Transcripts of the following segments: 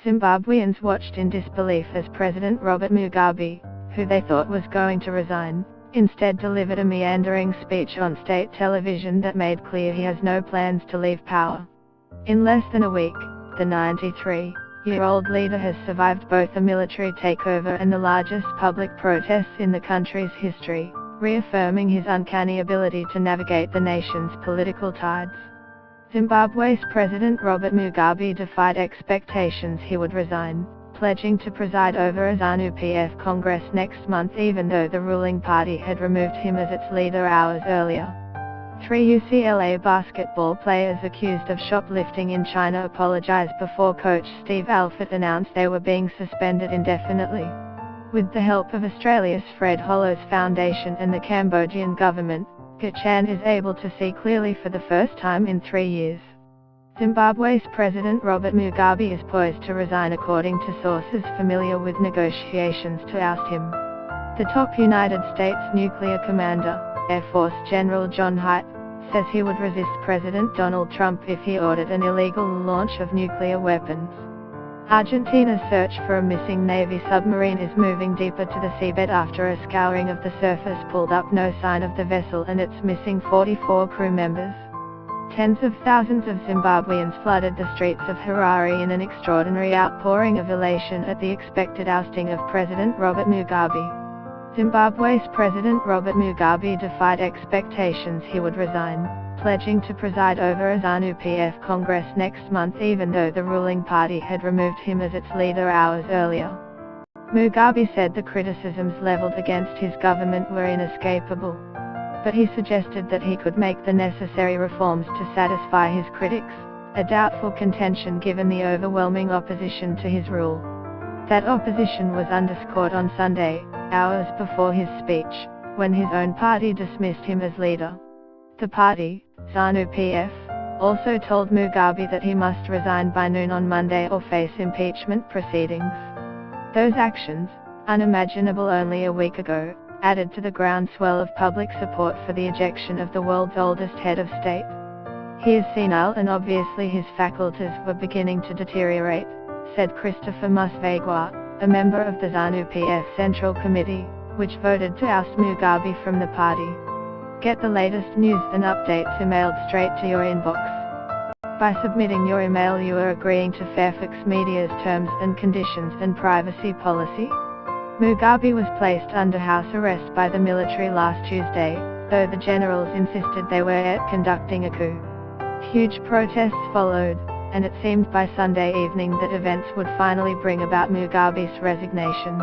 Zimbabweans watched in disbelief as President Robert Mugabe, who they thought was going to resign, instead delivered a meandering speech on state television that made clear he has no plans to leave power. In less than a week, the 93-year-old leader has survived both a military takeover and the largest public protests in the country's history, reaffirming his uncanny ability to navigate the nation's political tides. Zimbabwe's President Robert Mugabe defied expectations he would resign, pledging to preside over a ZANU-PF Congress next month even though the ruling party had removed him as its leader hours earlier. 3 UCLA basketball players accused of shoplifting in China apologized before coach Steve Alford announced they were being suspended indefinitely. With the help of Australia's Fred Hollows Foundation and the Cambodian government, Chan is able to see clearly for the first time in 3 years. Zimbabwe's President Robert Mugabe is poised to resign according to sources familiar with negotiations to oust him. The top United States nuclear commander, Air Force General John Haidt, says he would resist President Donald Trump if he ordered an illegal launch of nuclear weapons. Argentina's search for a missing Navy submarine is moving deeper to the seabed after a scouring of the surface pulled up no sign of the vessel and its missing 44 crew members. Tens of thousands of Zimbabweans flooded the streets of Harare in an extraordinary outpouring of elation at the expected ousting of President Robert Mugabe. Zimbabwe's President Robert Mugabe defied expectations he would resign, pledging to preside over a ZANU-PF Congress next month even though the ruling party had removed him as its leader hours earlier. Mugabe said the criticisms leveled against his government were inescapable, but he suggested that he could make the necessary reforms to satisfy his critics, a doubtful contention given the overwhelming opposition to his rule. That opposition was underscored on Sunday, hours before his speech, when his own party dismissed him as leader. The party, ZANU-PF, also told Mugabe that he must resign by noon on Monday or face impeachment proceedings. Those actions, unimaginable only a week ago, added to the groundswell of public support for the ejection of the world's oldest head of state. He is senile and obviously his faculties were beginning to deteriorate, said Christopher Musvegwa, a member of the ZANU-PF Central Committee, which voted to oust Mugabe from the party. Get the latest news and updates emailed straight to your inbox. By submitting your email you are agreeing to Fairfax Media's terms and conditions and privacy policy. Mugabe was placed under house arrest by the military last Tuesday, though the generals insisted they were conducting a coup. Huge protests followed, and it seemed by Sunday evening that events would finally bring about Mugabe's resignation.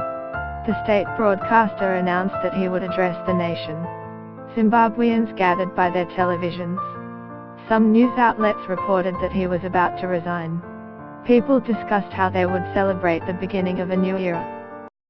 The state broadcaster announced that he would address the nation. Zimbabweans gathered by their televisions. Some news outlets reported that he was about to resign. People discussed how they would celebrate the beginning of a new era.